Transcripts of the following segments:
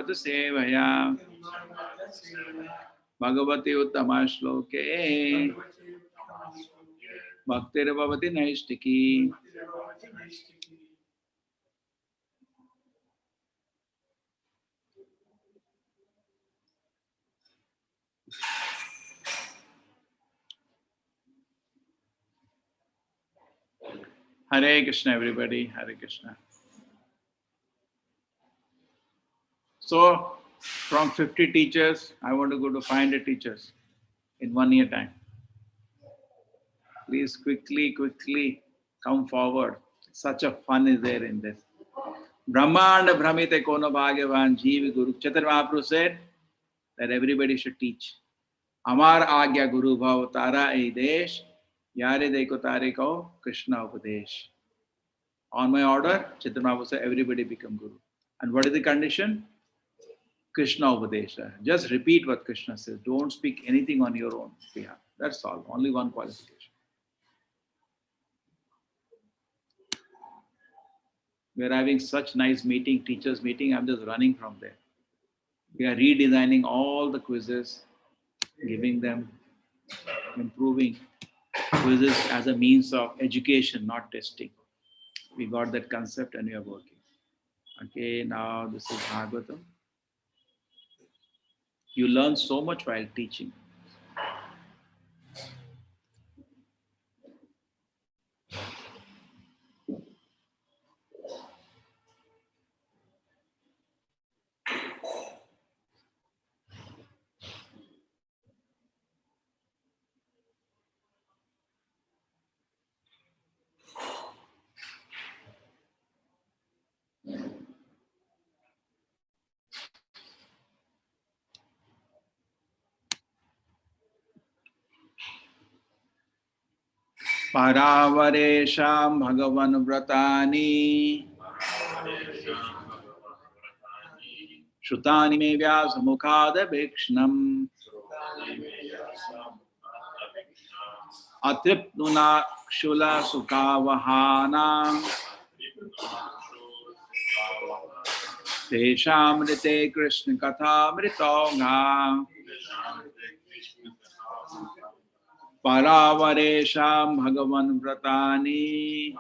मात सेवया भगवती उत्तम श्लोके भक्तिर्भवति नैष्टिकी। Hare Krishna, everybody. Hare Krishna. So, from 50 teachers, I want to go to 500 teachers in 1 year time. Please quickly come forward. Such a fun is there in this. Brahmanda Brahmite Kono Bhagavan Jeev Guru. Chaitanya Mahaprabhu said that everybody should teach. Amar Agya Guru Bhav Tara Desh Yare Deko Tare Ko Krishna Upadesh. On my order, Chaitanya Mahaprabhu said everybody become Guru. And what is the condition? Krishna Upadesha. Just repeat what Krishna says. Don't speak anything on your own behalf. That's all. Only one qualification. We are having such nice meeting, teachers meeting. I'm just running from there. We are redesigning all the quizzes, giving them, improving quizzes as a means of education, not testing. We got that concept and we are working. Okay, now this is Bhagavatam. You learn so much while teaching. Paravaresham Bhagavan Vratani Shrutani me vyasa mukhada bhikshnam Atripnuna kshula sukavahanam Teshamrite Krishna Katha Mritongha Paravaresham Bhagavan Vratani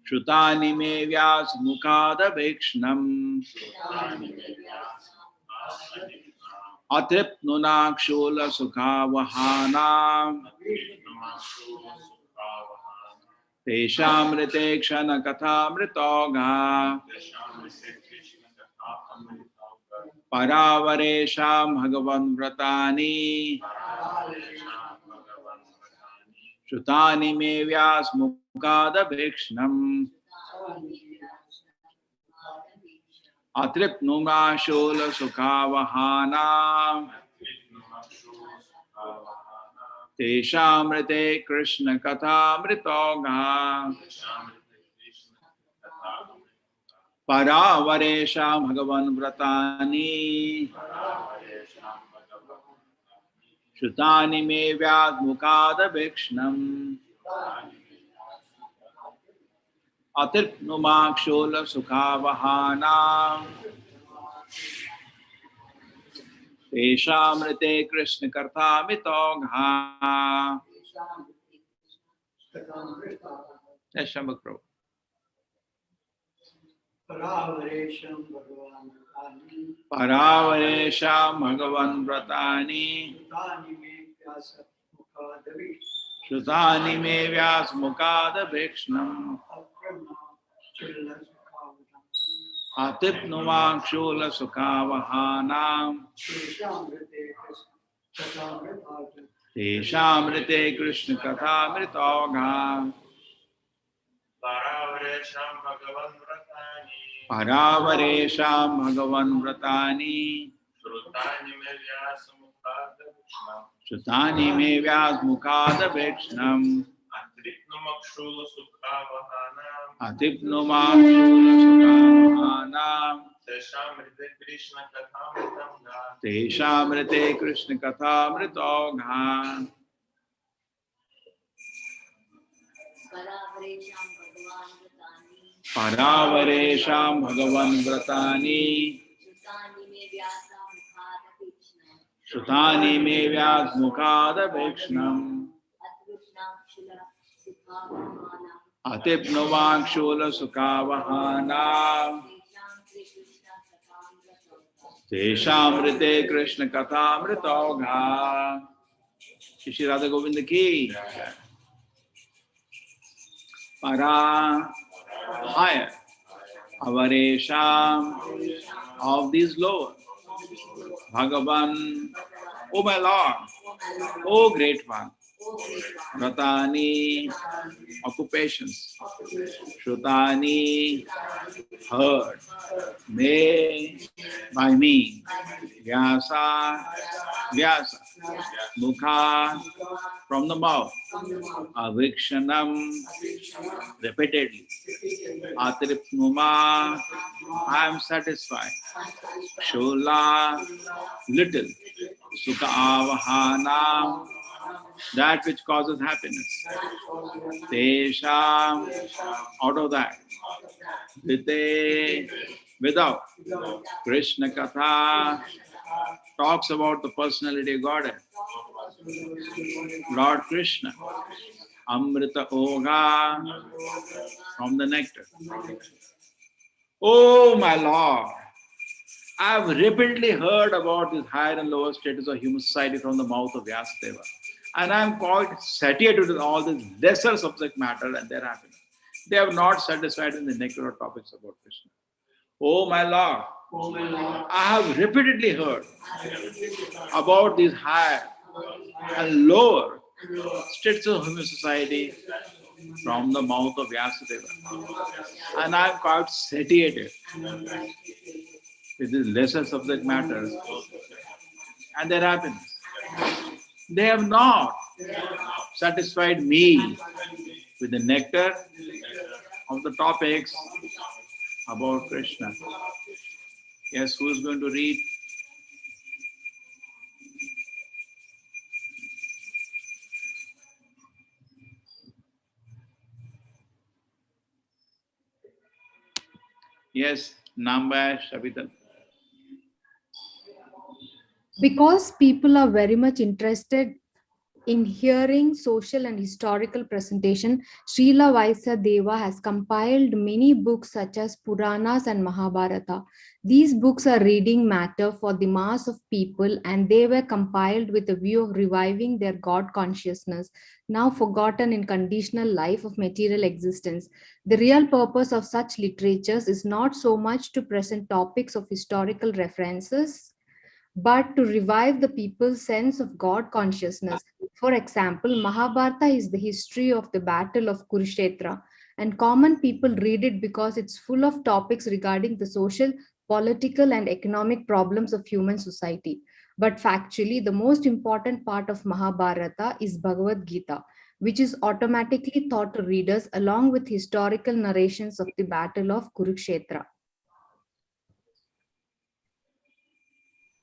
Shrutani me vyas mukhada bhikshnam Atripnuna kshula sukhavahana Teshamrite kshana katha mritogha Paravaresham Bhagavan Vratani Shrutani me vyas mukhada bhikshnam Atripnuma shula sukhavahana Teshamrite Krishna Katha Mritogha Paravaresham Bhagavan Vratani Shrutani me vyad mukhada bhikshnam Atirpnuma kshula sukhavahana Teshamrite Krishna Kartha Mitogha. Yes, Shambhakro. Paravaresham Bhagavan Vratani Shrutani me vyas mukhada bhikshnam Atipnuma kshula sukavahanam Teshamrite Krishna Katha Mritogha. Paravaresham Bhagavan Vratani Shrutani me vyas mukhada bhikshnam Atipnuma kshula sukavahanam Teshamrite Krishna Katha Mritogha. Paravaresham Bhagavan Vratani Shrutani me vyas mukhada vekshnam Atipnuvakshula sukavahana Teshamrite Krishna Kathamritogha. Shri Radha Govinda ki. Para, higher. Avaresham, of these lower. Bhagavan, O my Lord, O Great One. Ratani, occupations. Shrutani, heard. Me, by me. Vyasa, Vyasa. Mukha, from the mouth. Avikshanam, repeatedly. Atripnuma, I am satisfied. Shola, little. Sukha avahana, that which causes happiness. Tesham, out of that. Vite, without. Krishna Katha talks about the personality of Godhead. Lord Krishna. Amrita Oga, from the nectar. Oh my Lord, I have repeatedly heard about this higher and lower status of human society from the mouth of Vyasadeva. And I am quite satiated with all this lesser subject matter and their happiness. They are not satisfied in the nectar of topics about Krishna. Oh my Lord, I have repeatedly heard about these higher and lower states of human society from the mouth of Vyasadeva. And I am quite satiated with these lesser subject matters and their happiness. They have not satisfied me with the nectar of the topics about Krishna. Yes, who is going to read? Yes, Namba Shabita. Because people are very much interested in hearing social and historical presentation, Srila Vaisadeva has compiled many books such as Puranas and Mahabharata. These books are reading matter for the mass of people, and they were compiled with a view of reviving their God consciousness, now forgotten in conditional life of material existence. The real purpose of such literatures is not so much to present topics of historical references, but to revive the people's sense of God consciousness. For example, Mahabharata is the history of the battle of Kurukshetra, and common people read it because it's full of topics regarding the social, political, and economic problems of human society. But factually, the most important part of Mahabharata is Bhagavad Gita, which is automatically taught to readers along with historical narrations of the battle of Kurukshetra.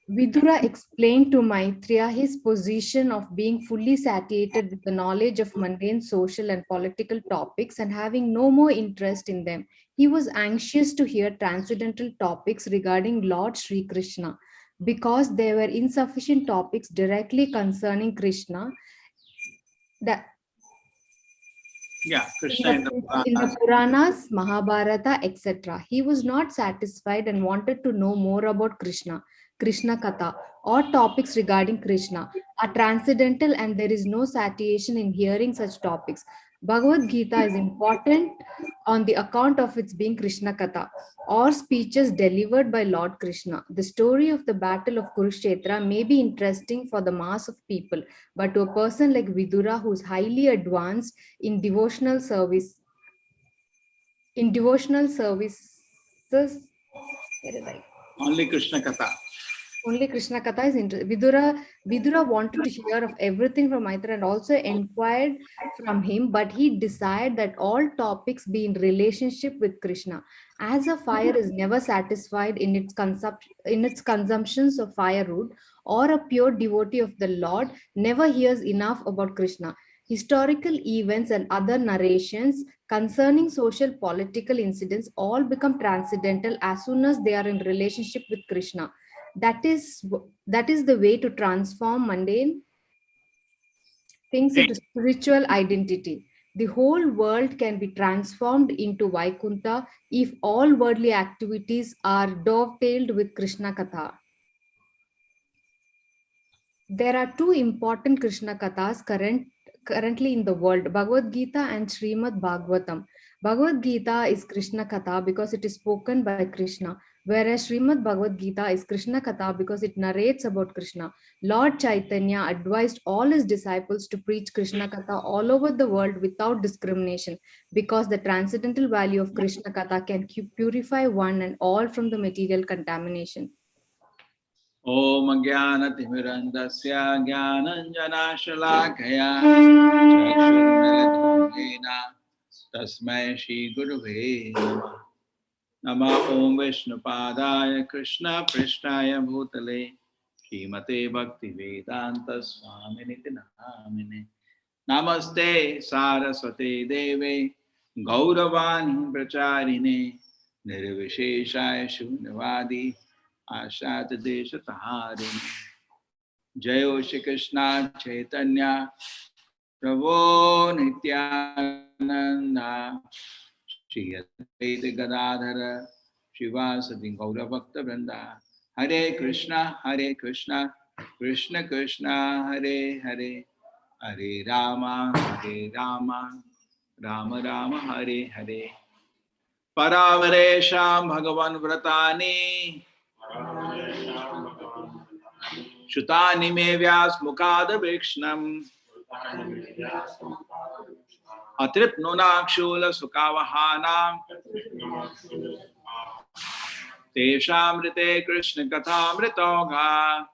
Vidura explained to Maitreya his position of being fully satiated with the knowledge of mundane social and political topics and having no more interest in them. He was anxious to hear transcendental topics regarding Lord Sri Krishna. Because there were insufficient topics directly concerning Krishna, that Krishna in in the the Puranas, Mahabharata, etc. He was not satisfied and wanted to know more about Krishna. Krishna Katha, or topics regarding Krishna are transcendental, and there is no satiation in hearing such topics. Bhagavad Gita is important on the account of its being Krishna Katha, or speeches delivered by Lord Krishna. The story of the battle of Kurukshetra may be interesting for the mass of people, but to a person like Vidura, who is highly advanced in devotional service, services, where is I? only Krishna Katha. Only Krishna Katha is interesting. Vidura wanted to hear of everything from Maitreya and also inquired from him, but he desired that all topics be in relationship with Krishna. As a fire is never satisfied in its consumptions of firewood, or a pure devotee of the Lord never hears enough about Krishna. Historical events and other narrations concerning social political incidents all become transcendental as soon as they are in relationship with Krishna. That is the way to transform mundane things into spiritual identity. The whole world can be transformed into Vaikunta if all worldly activities are dovetailed with Krishna Katha. There are two important Krishna Kathas currently in the world, Bhagavad Gita and Srimad Bhagavatam. Bhagavad Gita is Krishna Katha because it is spoken by Krishna, whereas Srimad Bhagavad Gita is Krishna Katha because it narrates about Krishna. Lord Chaitanya advised all his disciples to preach Krishna Katha all over the world without discrimination because the transcendental value of Krishna Katha can purify one and all from the material contamination. Om Jnanatimirandasya Jnananjanashalakaya Chakshurmilitamena Tasmai Shri Gurave Namah. Namah Om Vishnupadaya Krishna Prishtaya Bhutale Srimate Bhakti Vedanta Swaminiti Namine Namaste Saraswate Deve Gauravani Pracharine Nirvisheshaya Shunyavadi Ashat Desha Taharin Jayo Shri Krishna Chaitanya Prabhu Nityananda Shri Advaita Gadadhara Shivasati Gaura Bhakta Vrinda Hare Krishna Krishna Krishna Hare Hare Hare Rama Rama Rama Hare Hare Paravaresham Bhagavan Vratani Shutani me vyas mukada vikshnam Atrip nunakshula sukavahanam Teshamrite Krishna kathamritogha.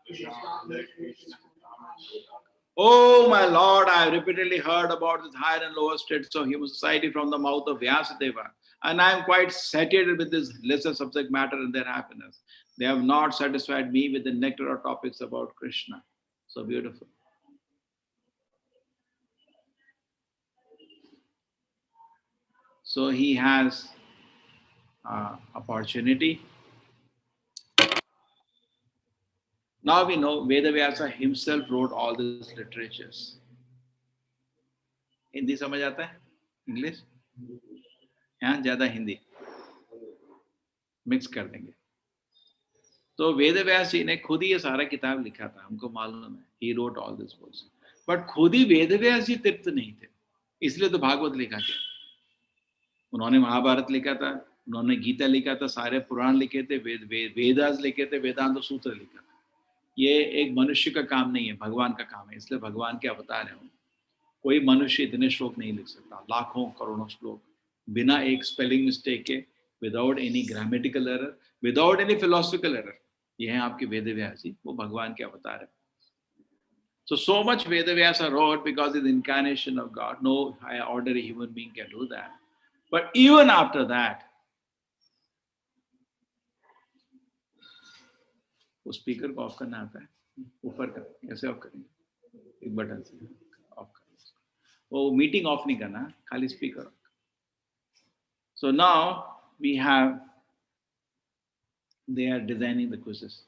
Oh my Lord, I have repeatedly heard about the higher and lower states of human society from the mouth of Vyasadeva, and I am quite sated with this lesser subject matter and their happiness. They have not satisfied me with the nectar of topics about Krishna. So beautiful. So he has opportunity. Now we know Vedavyasa himself wrote all these literatures. Hindi समझ आता है? English? यहाँ ज्यादा Hindi mix कर देंगे. तो वेदव्यास जी ने खुद ही ये सारा किताब लिखा था, हमको मालूम है. He wrote all these books. But खुद ही वेदव्यास जी तृप्त नहीं थे, इसलिए तो भागवत लिखा गया. उन्होंने महाभारत लिखा था, उन्होंने गीता लिखा था, सारे पुराण लिखे थे, वेदास लिखे थे, वेदांत सूत्र लिखा था. ये एक मनुष्य का काम नहीं है, भगवान का काम है, इसलिए भगवान के अवतार है. कोई मनुष्य इतने श्लोक नहीं लिख सकता, लाखों करोड़ों श्लोक बिना एक स्पेलिंग मिस्टेक के, without any grammatical error, without any philosophical error. ये हैं आपके वेदव्यास जी, वो भगवान के अवतार है. So much Vedavyasa wrote because it's the incarnation of God. No ordinary human being can do that. But even after that, वो स्पीकर को ऑफ करना आता है, ऊपर का कैसे ऑफ करेंगे? एक बटन से ऑफ करना. वो मीटिंग ऑफ नहीं करना, खाली speaker of. So now we have, they are designing the quizzes.